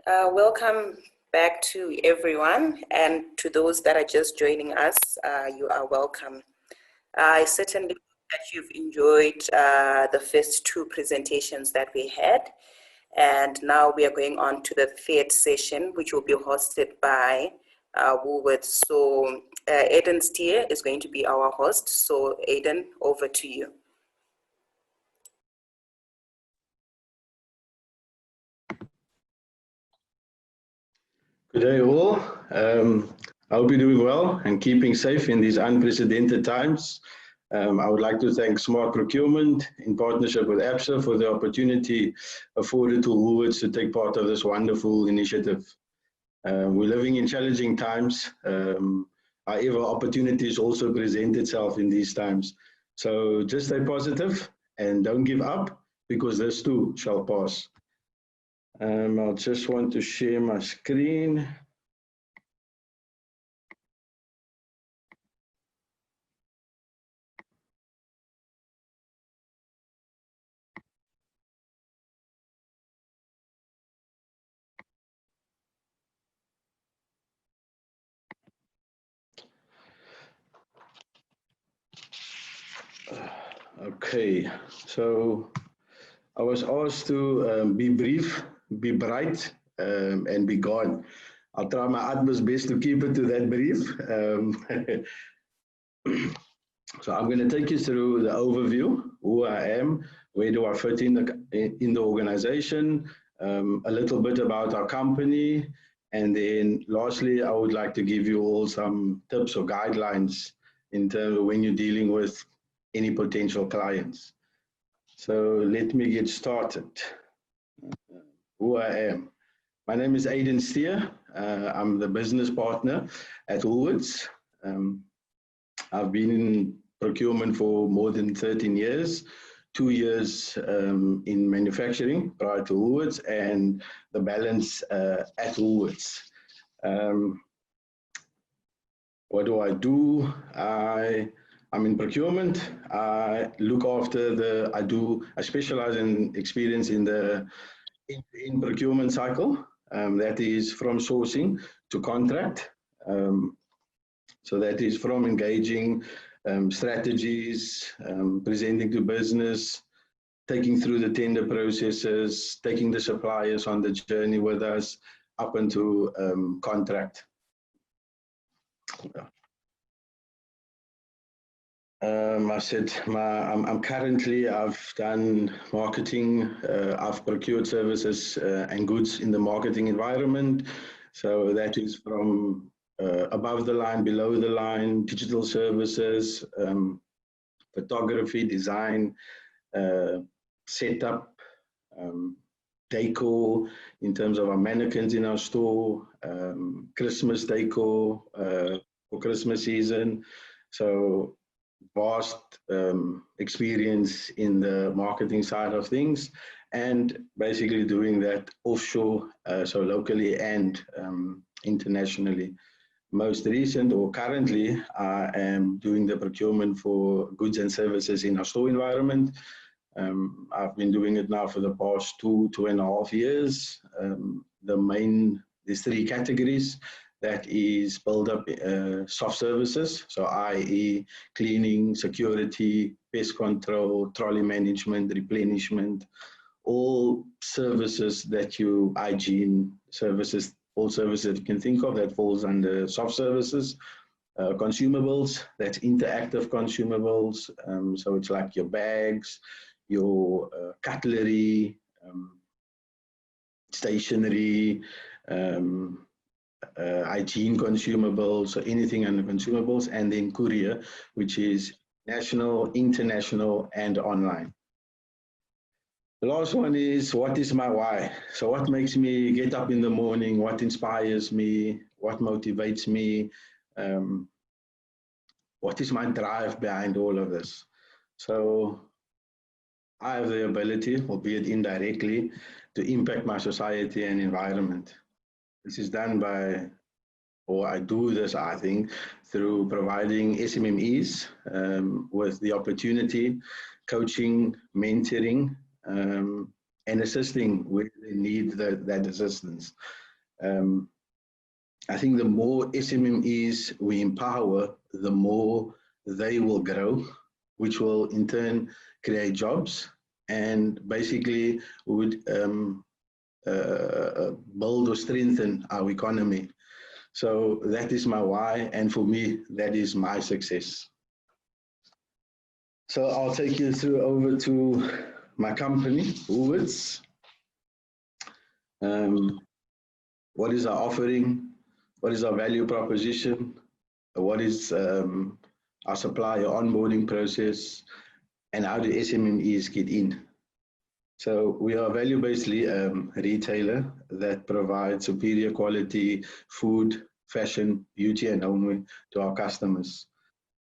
Welcome back to everyone, and to those that are just joining us, you are welcome. I certainly hope that you've enjoyed the first two presentations that we had, and now we are going on to the third session, which will be hosted by Woolworths. So Aidan Steer is going to be our host. So Aidan, over to you. Good day all. I hope you're doing well and keeping safe in these unprecedented times. I would like to thank Smart Procurement in partnership with ABSA for the opportunity afforded to Woolworths to take part of this wonderful initiative. We're living in challenging times. However, opportunities also present itself in these times. So just stay positive and don't give up, because this too shall pass. I just want to share my screen. Okay, so I was asked to be brief, be bright, and be gone. I'll try my utmost best to keep it to that brief. So I'm going to take you through the overview, who I am, where do I fit in the organization, a little bit about our company, and then lastly, I would like to give you all some tips or guidelines in terms of when you're dealing with any potential clients. So let me get started. Who I am. My name is Aidan Steer. I'm the business partner at Woolworths. I've been in procurement for more than 13 years, 2 years in manufacturing prior to Woolworths, and the balance at Woolworths. What do I do? I'm in procurement. I look after I specialize in experience in the procurement cycle. That is from sourcing to contract. So that is from engaging strategies, presenting to business, taking through the tender processes, taking the suppliers on the journey with us up into contract. I said I've done marketing, I've procured services and goods in the marketing environment. So that is from above the line, below the line, digital services, photography, design, setup, decor in terms of our mannequins in our store, Christmas decor for Christmas season. So vast experience in the marketing side of things, and basically doing that offshore, so locally and internationally. Most recent or currently, I am doing the procurement for goods and services in our store environment. I've been doing it now for the past 2.5 years. There's 3 categories. That is build up soft services, so i.e. cleaning, security, pest control, trolley management, replenishment, all services that hygiene services, all services that you can think of that falls under soft services. Consumables, that's interactive consumables, so it's like your bags, your cutlery, stationery, hygiene consumables, so anything under consumables, and then courier, which is national, international, and online. The last one is, what is my why? So what makes me get up in the morning? What inspires me? What motivates me? What is my drive behind all of this? So I have the ability, albeit indirectly, to impact my society and environment. This is done by, or I do this, I think, through providing SMMEs with the opportunity, coaching, mentoring, and assisting where they need that assistance. I think the more SMMEs we empower, the more they will grow, which will in turn create jobs and basically would build or strengthen our economy. So that is my why, and for me, that is my success. So I'll take you through over to my company, Woolworths. What is our offering? What is our value proposition? What is our supplier onboarding process? And how do SMMEs get in? So we are a value-based retailer that provides superior quality food, fashion, beauty, and homeware to our customers.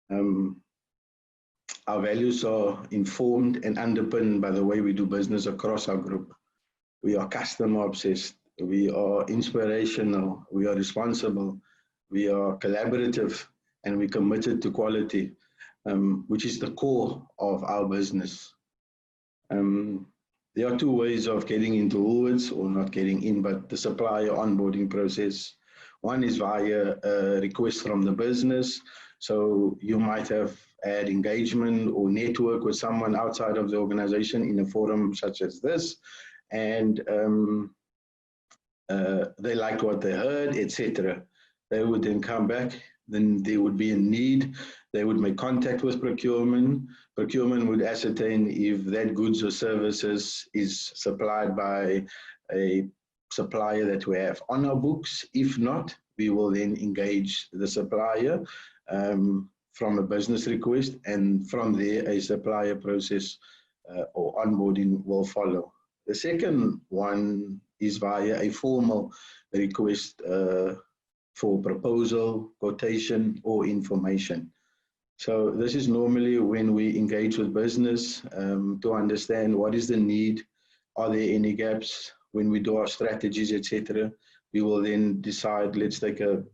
Our values are informed and underpinned by the way we do business across our group. We are customer obsessed. We are inspirational. We are responsible. We are collaborative, and we're committed to quality, which is the core of our business. There are two ways of getting into Woolworths, or not getting in, but the supplier onboarding process. One is via a request from the business. So you might have had engagement or network with someone outside of the organization in a forum such as this, and they liked what they heard, etc. They would then come back, then there would be a need. They would make contact with procurement. Procurement would ascertain if that goods or services is supplied by a supplier that we have on our books. If not, we will then engage the supplier from a business request, and from there a supplier process or onboarding will follow. The second one is via a formal request for proposal, quotation, or information. So this is normally when we engage with business to understand what is the need, are there any gaps. When we do our strategies, etc., we will then decide, let's take an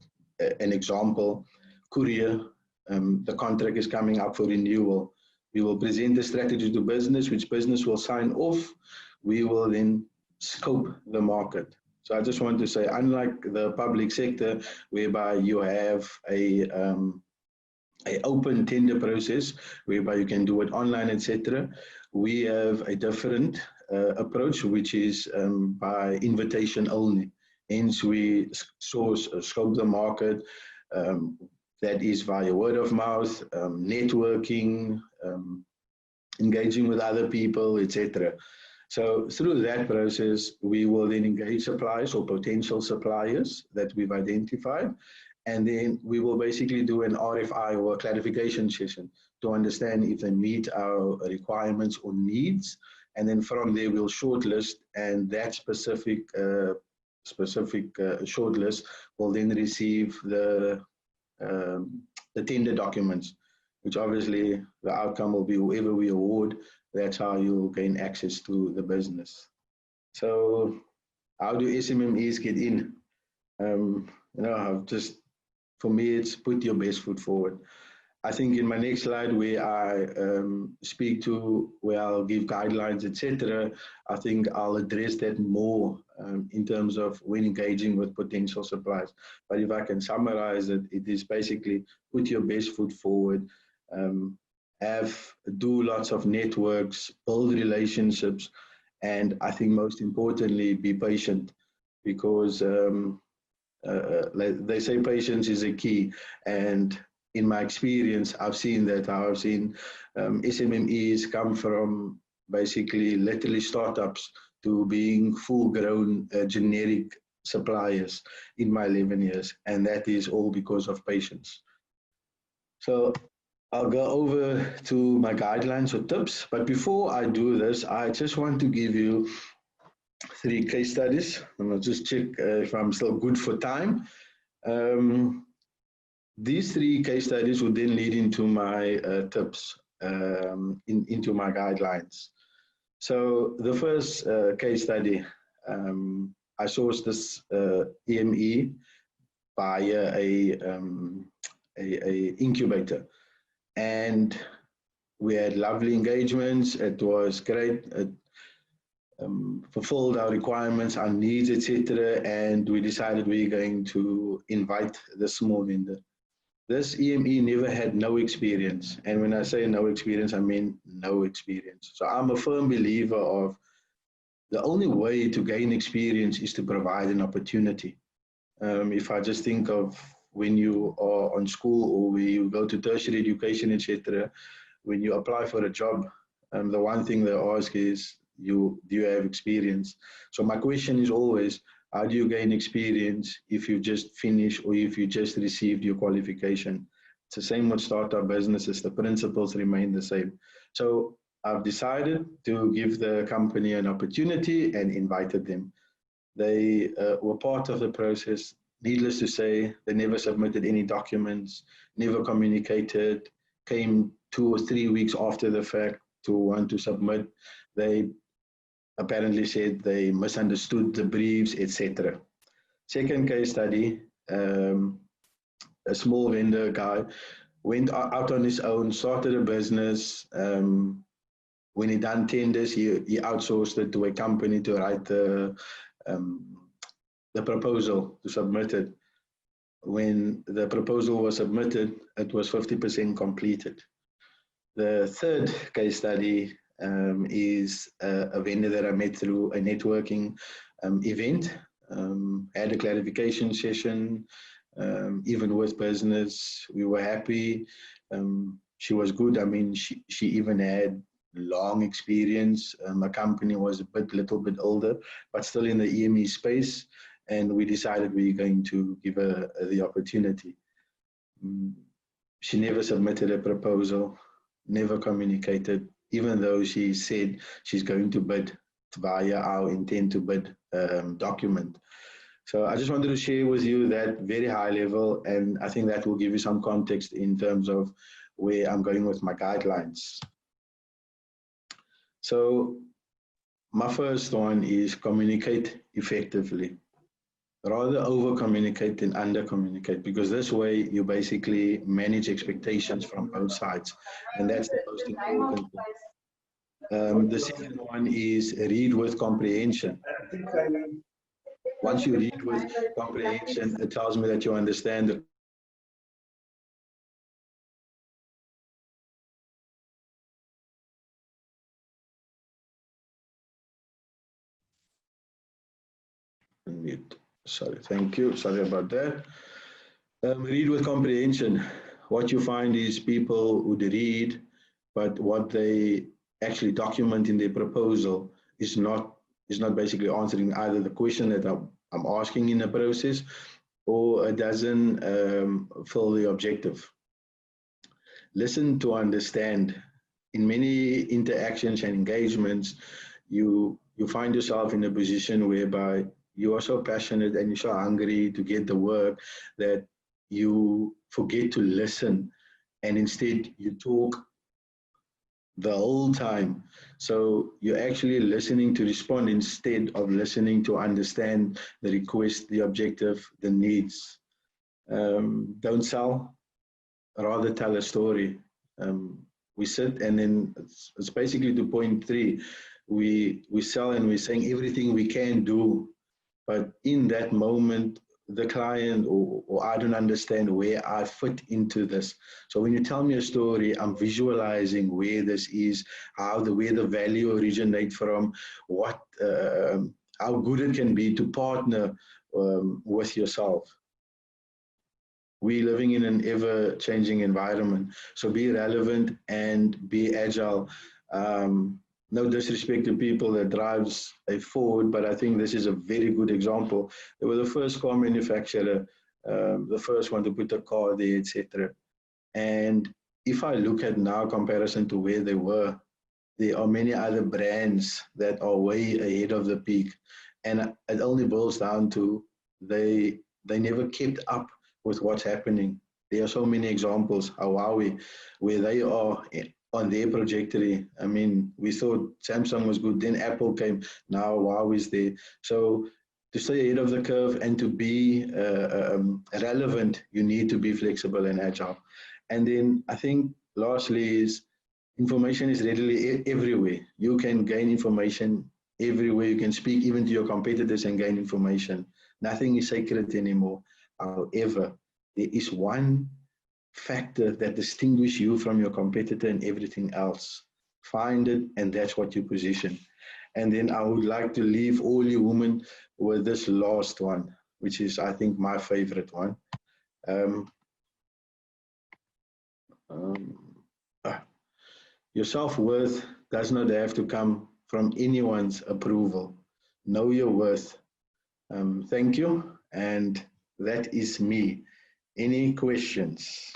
example, courier, the contract is coming up for renewal. We will present the strategy to business, which business will sign off. We will then scope the market. So I just want to say, unlike the public sector, whereby you have a open tender process, whereby you can do it online, etc., we have a different approach, which is by invitation only. Hence, we scope the market. That is via word of mouth, networking, engaging with other people, etc. So through that process, we will then engage suppliers or potential suppliers that we've identified, and then we will basically do an RFI or a clarification session to understand if they meet our requirements or needs, and then from there we'll shortlist, and that specific shortlist will then receive the tender documents, which obviously the outcome will be whoever we award. That's how you'll gain access to the business. So how do SMMEs get in? For me, it's put your best foot forward. I think in my next slide, where I speak to, where I'll give guidelines, etc., I think I'll address that more in terms of when engaging with potential suppliers. But if I can summarize it, it is basically put your best foot forward, do lots of networks, build relationships, and I think most importantly, be patient, because they say patience is a key, and in my experience, I've seen that. I've seen SMMEs come from basically literally startups to being full-grown generic suppliers in my 11 years, and that is all because of patience. So I'll go over to my guidelines or tips, but before I do this, I just want to give you 3 case studies. And I'll just check if I'm still good for time. These 3 case studies would then lead into my tips, into my guidelines. So the first case study, I sourced this EME via a incubator, and we had lovely engagements. It was great. fulfilled our requirements, our needs, etc. And we decided we're going to invite the small vendor. This EME never had no experience. And when I say no experience, I mean no experience. So I'm a firm believer of the only way to gain experience is to provide an opportunity. If I just think of when you are on school or when you go to tertiary education, etc., when you apply for a job, the one thing they ask is, do you have experience? So my question is always, how do you gain experience if you just finished or if you just received your qualification? It's the same with startup businesses. The principles remain the same. So I've decided to give the company an opportunity and invited them. They were part of the process. Needless to say, they never submitted any documents, never communicated, came 2 or 3 weeks after the fact to want to submit. They apparently said they misunderstood the briefs, etc. Second case study, a small vendor guy went out on his own, started a business. When he done tenders, he outsourced it to a company to write the proposal, to submit it. When the proposal was submitted, it was 50% completed. The third case study is a vendor that I met through a networking event, had a clarification session, even with business, we were happy. She was good. I mean, she even had long experience. My company was a little bit older, but still in the EME space. And we decided we were going to give her the opportunity. She never submitted a proposal, never communicated, even though she said she's going to bid via our intent to bid document. So I just wanted to share with you that very high level, and I think that will give you some context in terms of where I'm going with my guidelines. So my first one is communicate effectively. Rather over-communicate than under-communicate, because this way you basically manage expectations from both sides, and that's the most important thing. The second one is read with comprehension. Once you read with comprehension, it tells me that you understand the Sorry, thank you. Sorry about that. Read with comprehension. What you find is people would read, but what they actually document in their proposal is not basically answering either the question that I'm asking in the process, or it doesn't fill the objective. Listen to understand. In many interactions and engagements, you find yourself in a position whereby you are so passionate and you're so hungry to get the work that you forget to listen, and instead you talk the whole time. So you're actually listening to respond instead of listening to understand the request, the objective, the needs. Don't sell, rather tell a story. We sit, and then it's basically to point 3. We sell and we're saying everything we can do, but in that moment, the client or I don't understand where I fit into this. So when you tell me a story, I'm visualizing where this is, where the value originates from, what, how good it can be to partner with yourself. We're living in an ever-changing environment, so be relevant and be agile. No disrespect to people that drives a Ford, but I think this is a very good example. They were the first car manufacturer, the first one to put a car there, etc. And if I look at now comparison to where they were, there are many other brands that are way ahead of the peak. And it only boils down to they never kept up with what's happening. There are so many examples, Huawei, where they are on their trajectory. I mean, we thought Samsung was good, then Apple came, now Huawei's there. So to stay ahead of the curve and to be relevant, you need to be flexible and agile. And then I think lastly is information is readily everywhere. You can gain information everywhere. You can speak even to your competitors and gain information. Nothing is sacred anymore. However, there is one factor that distinguishes you from your competitor and everything else. Find it, and that's what you position. And then I would like to leave all you women with this last one, which is, I think, my favorite one. Your self-worth does not have to come from anyone's approval. Know your worth. Thank you, and that is me. Any questions?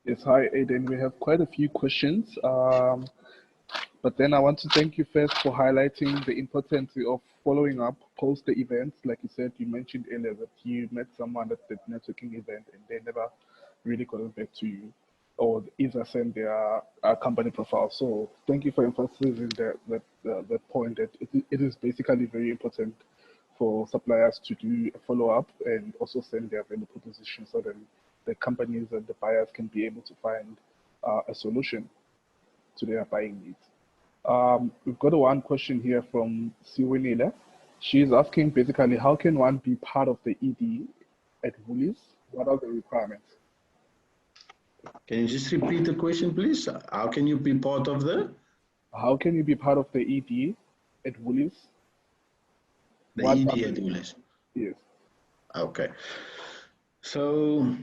Yes, hi, Aiden. We have quite a few questions, but then I want to thank you first for highlighting the importance of following up post the events. Like you said, you mentioned earlier that you met someone at the networking event and they never really got back to you, or either send their company profile. So thank you for emphasizing that point, that it is basically very important for suppliers to do a follow-up and also send their value proposition so that the companies and the buyers can be able to find a solution to their buying needs. We've got one question here from Siwenile. She's asking basically, how can one be part of the ED at Woolies? What are the requirements? Can you just repeat the question, please? How can you be part of the? How can you be part of the ED at Woolies? The ED at Woolies. Yes. Okay. So,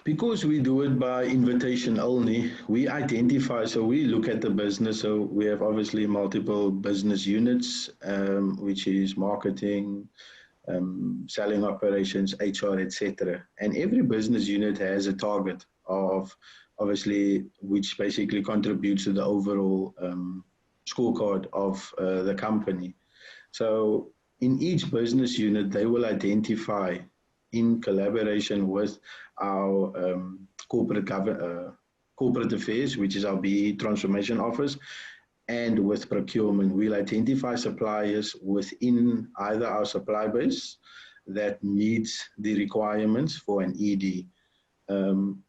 because we do it by invitation only, we identify, so we look at the business. So we have obviously multiple business units, which is marketing, selling operations, HR, etc. And every business unit has a target of, obviously, which basically contributes to the overall scorecard of the company. So in each business unit, they will identify, in collaboration with our corporate affairs, which is our BE transformation office, and with procurement, we'll identify suppliers within either our supply base that meets the requirements for an ED.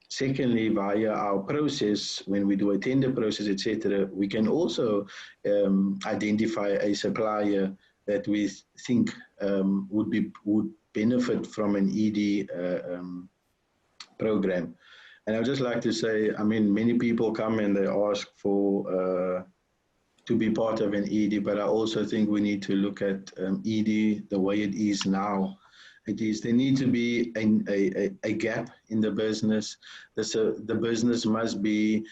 Secondly, via our process, when we do a tender process, etc., we can also identify a supplier that we think would benefit from an ED program. And I'd just like to say, I mean, many people come and they ask for to be part of an ED, but I also think we need to look at ED the way it is now. There needs to be a gap in the business. The business must be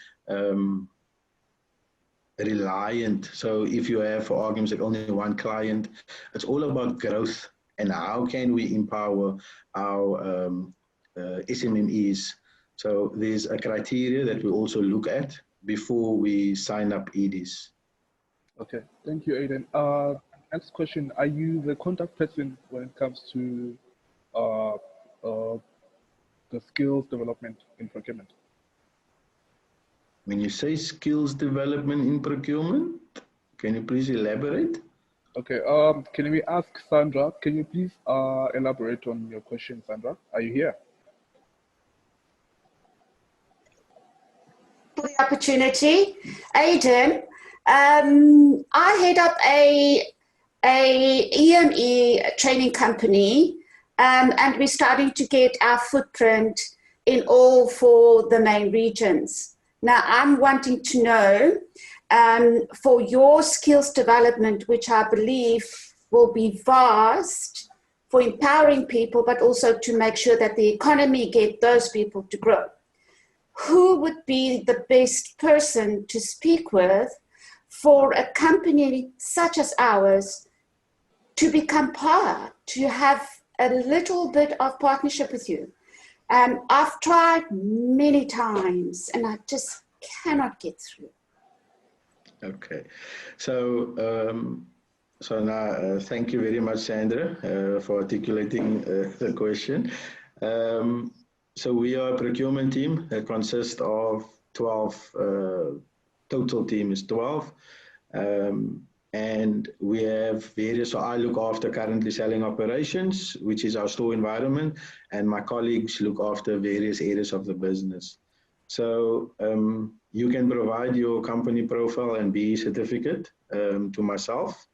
reliant. So if you have, for argument's sake, only one client, it's all about growth and how can we empower our SMMEs. So there's a criteria that we also look at before we sign up EDs. Okay, thank you, Aiden. Next question, are you the contact person when it comes to the skills development in procurement? When you say skills development in procurement, can you please elaborate? Okay, can we ask Sandra, can you please elaborate on your question, Sandra? Are you here? For the opportunity. Aiden, I head up a EME training company, and we're starting to get our footprint in all 4 the main regions. Now, I'm wanting to know, for your skills development, which I believe will be vast for empowering people, but also to make sure that the economy get those people to grow. Who would be the best person to speak with for a company such as ours to become part, to have a little bit of partnership with you? I've tried many times and I just cannot get through. Okay, so now thank you very much, Sandra, for articulating the question. So we are a procurement team that consists of 12, total team is 12. And we have various, so I look after currently selling operations, which is our store environment, and my colleagues look after various areas of the business. So you can provide your company profile and BE certificate to myself.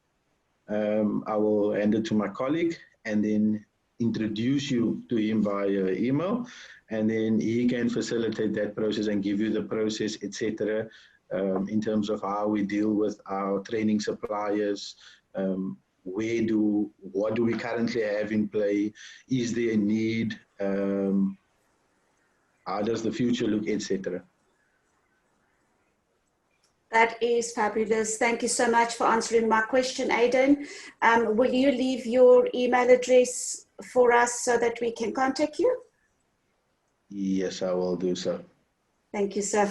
I will hand it to my colleague and then introduce you to him via email, and then he can facilitate that process and give you the process, etc., in terms of how we deal with our training suppliers, what do we currently have in play, is there a need, how does the future look, etc. That is fabulous. Thank you so much for answering my question, Aidan. Will you leave your email address for us so that we can contact you? Yes, I will do so. Thank you, sir.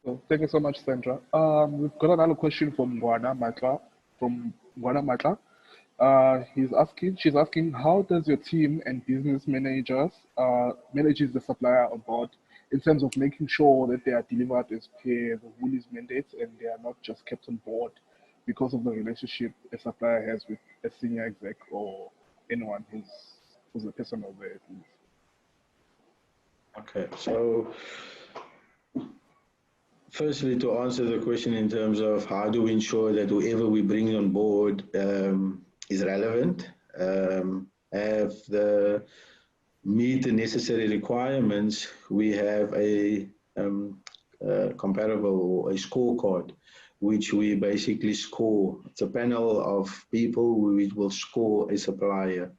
So thank you so much, Sandra. We've got another question from Gwana Matla. She's asking, how does your team and business managers manages the supplier on board in terms of making sure that they are delivered as per the Woolies mandates and they are not just kept on board because of the relationship a supplier has with a senior exec or anyone who's a person of there? Okay, so firstly, to answer the question in terms of how do we ensure that whoever we bring on board is relevant, meet the necessary requirements, we have a comparable, a scorecard, which we basically score. It's a panel of people which will score a supplier.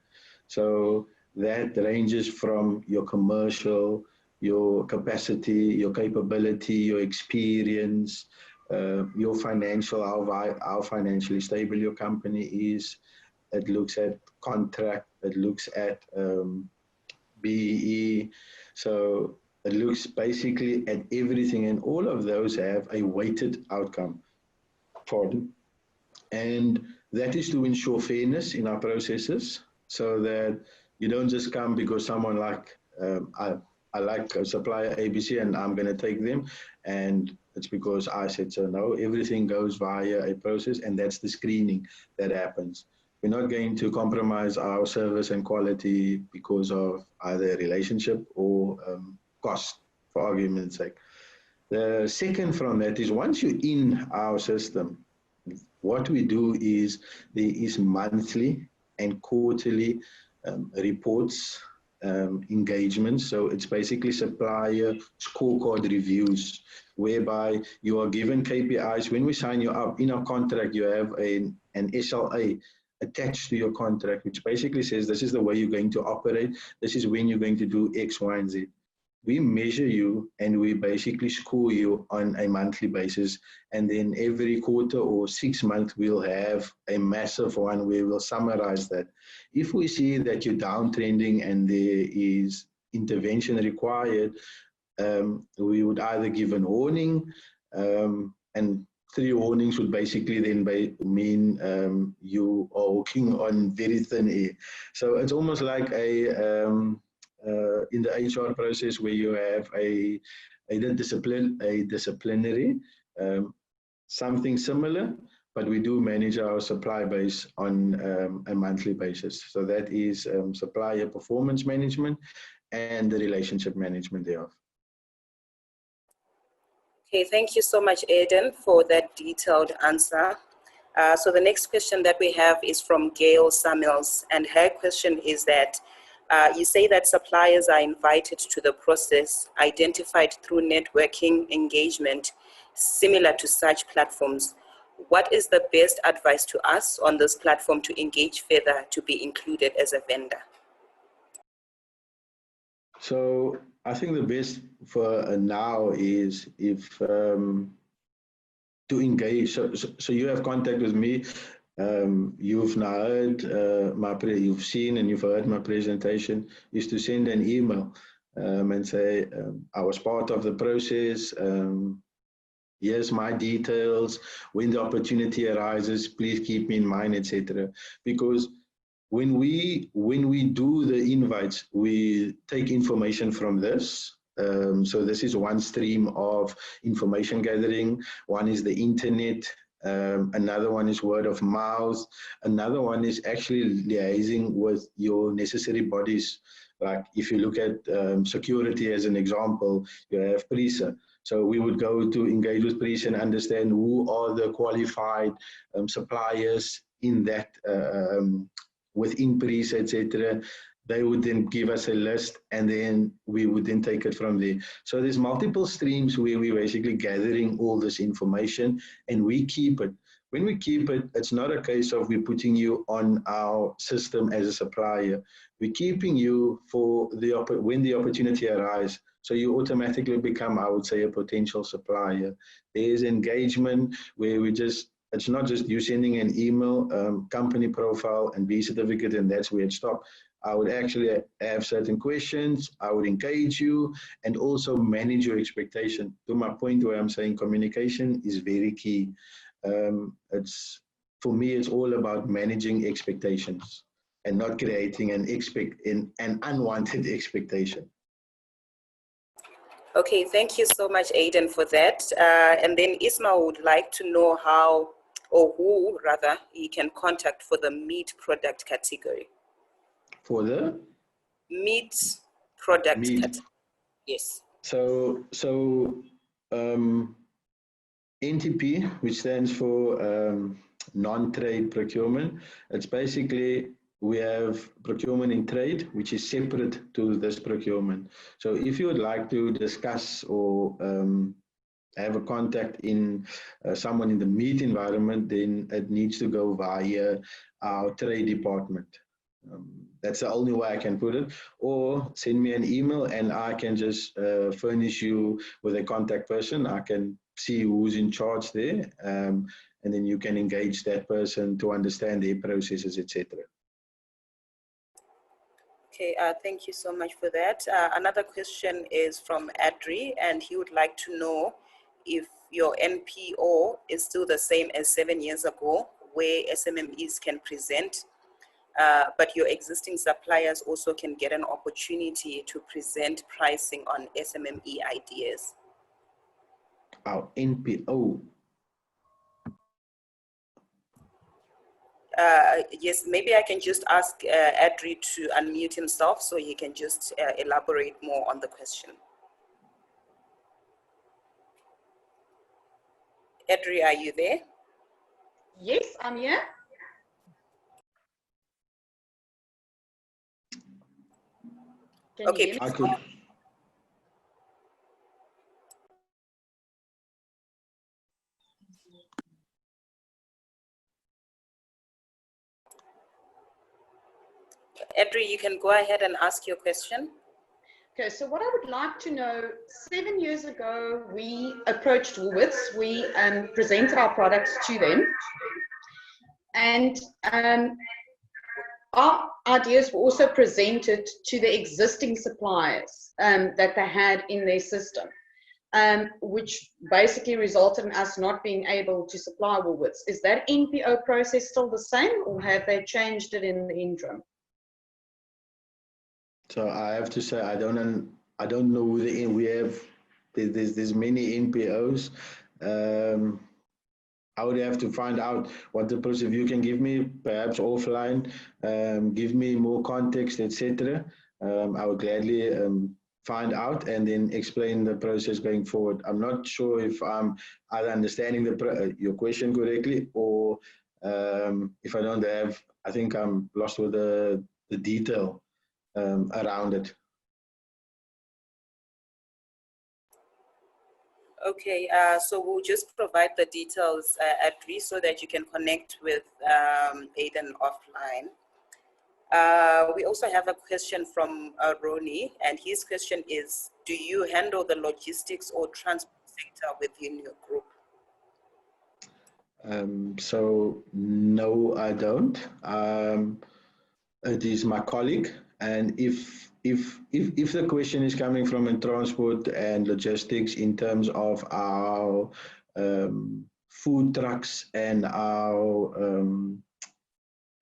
So that ranges from your commercial, your capacity, your capability, your experience, your financial, how financially stable your company is. It looks at contract, it looks at BEE. So it looks basically at everything, and all of those have a weighted outcome for them. And that is to ensure fairness in our processes, so that you don't just come because someone like, I like a supplier ABC and I'm going to take them, and it's because I said so. No, everything goes via a process, and that's the screening that happens. We're not going to compromise our service and quality because of either relationship or cost, for argument's sake. The second from that is, once you're in our system, what we do is there is monthly and quarterly reports, engagements. So it's basically supplier scorecard reviews, whereby you are given KPIs. When we sign you up in our contract, you have an SLA attached to your contract, which basically says this is the way you're going to operate, this is when you're going to do X, Y, and Z. We measure you and we basically score you on a monthly basis, and then every quarter or 6 months we'll have a massive one where we'll summarize that. If we see that you're downtrending and there is intervention required, we would either give an warning, and 3 warnings would basically then mean you are walking on very thin air. So it's almost like in the HR process where you have a disciplinary, something similar, but we do manage our supply base on a monthly basis. So that is supplier performance management and the relationship management thereof. Okay, thank you so much, Aidan, for that detailed answer. So the next question that we have is from Gail Samuels, and her question is that you say that suppliers are invited to the process identified through networking engagement similar to such platforms. What is the best advice to us on this platform to engage further to be included as a vendor? So I think the best for now is if to engage. So you have contact with me. You've now heard you've seen and you've heard my presentation, is to send an email and say, I was part of the process. Here's my details. When the opportunity arises, please keep me in mind, etc. Because when we do the invites, we take information from this. So this is one stream of information gathering. One is the internet. Another one is word of mouth. Another one is actually liaising with your necessary bodies. Like if you look at security as an example, you have PRISA. So we would go to engage with Preece and understand who are the qualified suppliers in that, within Preece, etc. They would then give us a list, and then we would then take it from there. So there's multiple streams where we're basically gathering all this information, and we keep it. When we keep it, it's not a case of we're putting you on our system as a supplier. We're keeping you for when the opportunity arises. So you automatically become, I would say, a potential supplier. There's engagement where it's not just you sending an email, company profile and B certificate, and that's where it stops. I would actually have certain questions, I would engage you, and also manage your expectation. To my point where I'm saying communication is very key. For me, it's all about managing expectations and not creating an unwanted expectation. Okay, thank you so much, Aidan, for that. And then Ismail would like to know how, or who rather, he can contact for the meat product category. For the? Meat product category. Yes. So NTP, which stands for non-trade procurement, it's basically we have procurement in trade, which is separate to this procurement. So if you would like to discuss or have a contact in someone in the meat environment, then it needs to go via our trade department. That's the only way I can put it. Or send me an email and I can just furnish you with a contact person. I can see who's in charge there, and then you can engage that person to understand their processes, etc. Okay, thank you so much for that. Another question is from Adri, and he would like to know if your NPO is still the same as 7 years ago, where SMMEs can present, but your existing suppliers also can get an opportunity to present pricing on SMME ideas. Our NPO. Yes, maybe I can just ask Adri to unmute himself so he can just elaborate more on the question. Adri, are you there? Yes, I'm here. Can Okay, you hear I me? could. Adri, you can go ahead and ask your question. Okay, so what I would like to know, 7 years ago, we approached Woolworths, we presented our products to them, and our ideas were also presented to the existing suppliers that they had in their system, which basically resulted in us not being able to supply Woolworths. Is that NPO process still the same, or have they changed it in the interim? So I have to say I don't know who we have. There's many NPOs. I would have to find out what the process. If you can give me perhaps offline, give me more context, etc. I would gladly find out and then explain the process going forward. I'm not sure if I'm either understanding your question correctly, or if I don't have, I think I'm lost with the detail around it. Okay, so we'll just provide the details at least so that you can connect with Aidan offline. We also have a question from Ronnie, and his question is, do you handle the logistics or transport sector within your group? So no, I don't. It is my colleague, and if the question is coming from in transport and logistics in terms of our food trucks and our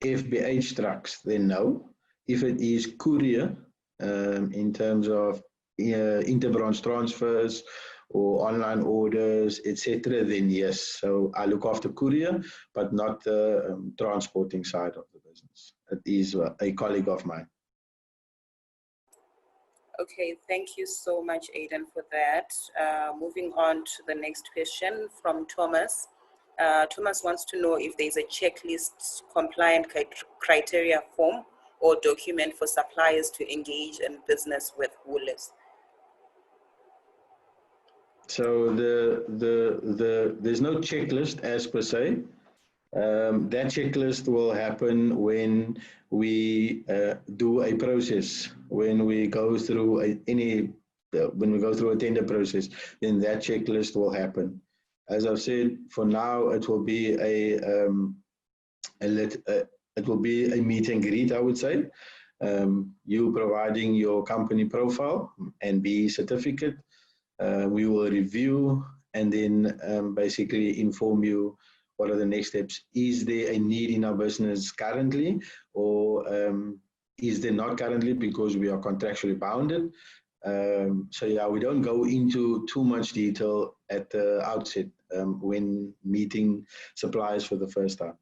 FBH trucks, then no. If it is courier in terms of interbranch transfers or online orders, etc., then yes. So I look after courier, but not the transporting side of the business. It is a colleague of mine. Okay, thank you so much, Aidan, for that. Moving on to the next question from Thomas. Thomas wants to know if there's a checklist compliant criteria form or document for suppliers to engage in business with Woolworths. So there's no checklist as per se. That checklist will happen when we do a process. When we go through when we go through a tender process, then that checklist will happen. As I've said, for now it will be it will be a meet and greet, I would say. You providing your company profile and BE certificate. We will review and then basically inform you what are the next steps. Is there a need in our business currently, or is there not currently because we are contractually bounded? So yeah, we don't go into too much detail at the outset when meeting suppliers for the first time.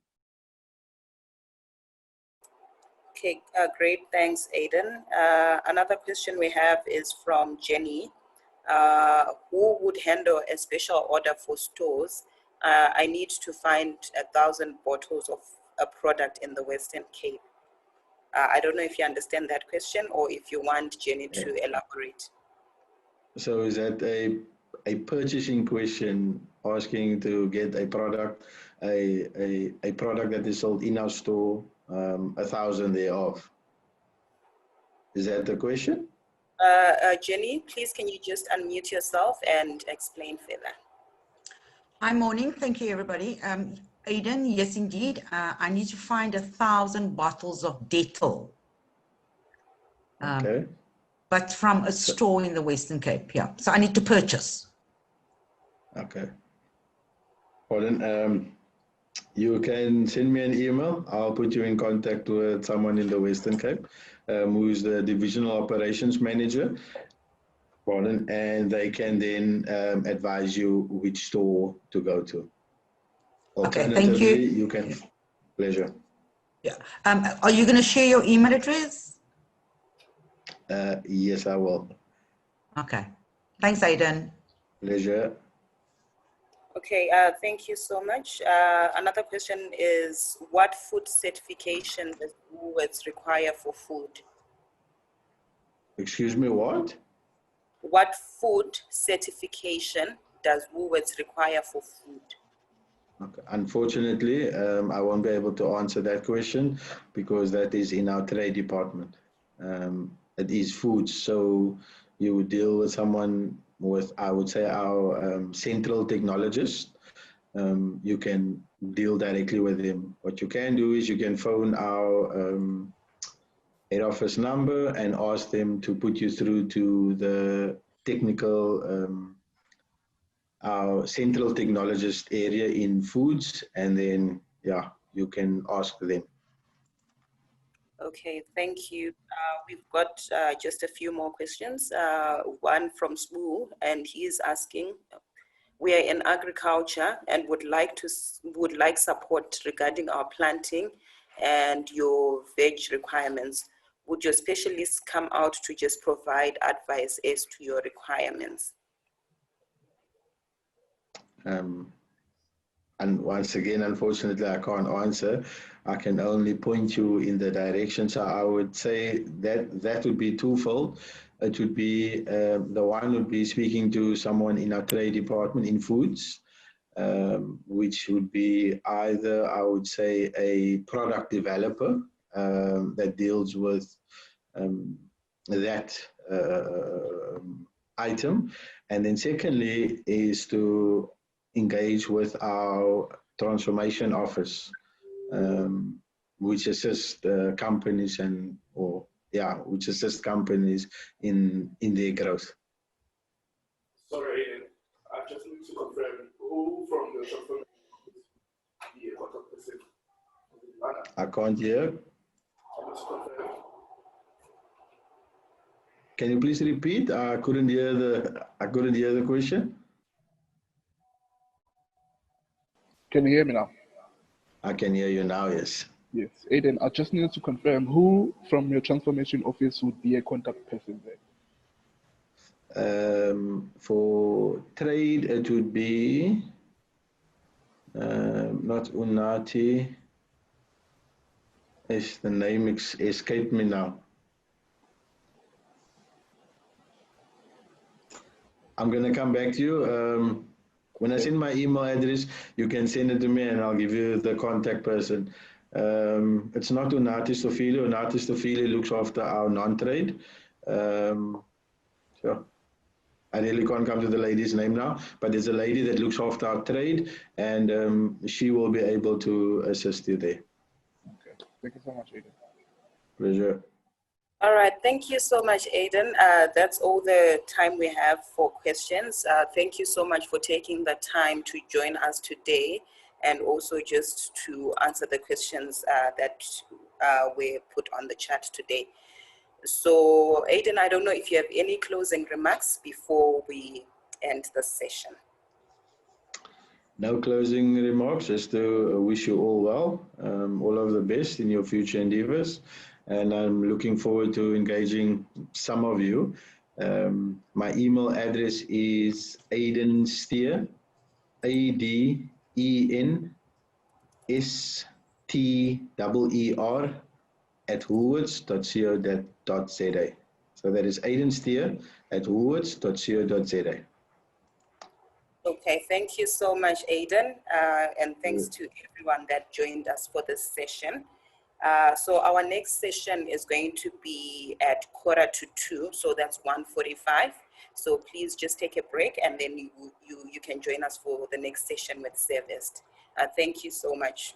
Okay, great. Thanks, Aidan. Another question we have is from Jenny. Who would handle a special order for stores? I need to find 1,000 bottles of a product in the Western Cape. I don't know if you understand that question or if you want Jenny to elaborate. So is that a purchasing question, asking to get a product, a product that is sold in our store, 1,000 thereof? Is that the question? Jenny, please can you just unmute yourself and explain further? Hi, morning. Thank you, everybody. Aidan, yes, indeed. I need to find 1,000 bottles of Dettol. Okay. But from a store in the Western Cape, yeah. So I need to purchase. Okay. Well, then, you can send me an email. I'll put you in contact with someone in the Western Cape, who is the divisional operations manager. And they can then advise you which store to go to. Okay, thank you. You can. Pleasure. Yeah. Are you going to share your email address? Yes, I will. Okay. Thanks, Aidan. Pleasure. Okay, thank you so much. Another question is, what food certification does Woolworths require for food? Excuse me, what? What food certification does Woolworths require for food? Okay. Unfortunately, I won't be able to answer that question because that is in our trade department. It is food, so you would deal with someone with, I would say, our central technologist. You can deal directly with them. What you can do is you can phone our head office number and ask them to put you through to the technical, our central technologist area in foods, and then, yeah, you can ask them. Okay, thank you. We've got just a few more questions. One from Smoo, and he is asking, we are in agriculture and would like support regarding our planting and your veg requirements. Would your specialists come out to just provide advice as to your requirements? And once again, unfortunately, I can't answer. I can only point you in the direction. So I would say that would be twofold. It would be, the one would be speaking to someone in our trade department in foods, which would be either, I would say, a product developer that deals with that item. And then secondly is to engage with our transformation office, which assists companies which assist companies in their growth. Sorry, Aidan, I just need to confirm who from the transformation the contact person. I can't hear. Can you please repeat? I couldn't hear the question. Can you hear me now? I can hear you now, yes. Yes. Aidan, I just need to confirm who from your transformation office would be a contact person there. For trade, it would be not Unati. Is the name escaped me now? I'm going to come back to you. When I send my email address, you can send it to me and I'll give you the contact person. It's not Unati Stofile. Unati Stofile looks after our non-trade. So I really can't come to the lady's name now, but there's a lady that looks after our trade, and she will be able to assist you there. Okay. Thank you so much, Aiden. Pleasure. All right, thank you so much, Aiden. That's all the time we have for questions. Thank you so much for taking the time to join us today, and also just to answer the questions that were put on the chat today. So, Aiden, I don't know if you have any closing remarks before we end the session. No closing remarks, just to wish you all well, all of the best in your future endeavors. And I'm looking forward to engaging some of you. My email address is Aiden Steer, ADENSTEER @woolworths.co.za. So that is Aiden Steer @woolworths.co.za. Okay, thank you so much, Aiden, and thanks to everyone that joined us for this session. So our next session is going to be at 1:45, so that's 1:45. So please just take a break, and then you can join us for the next session with Serviced. Thank you so much.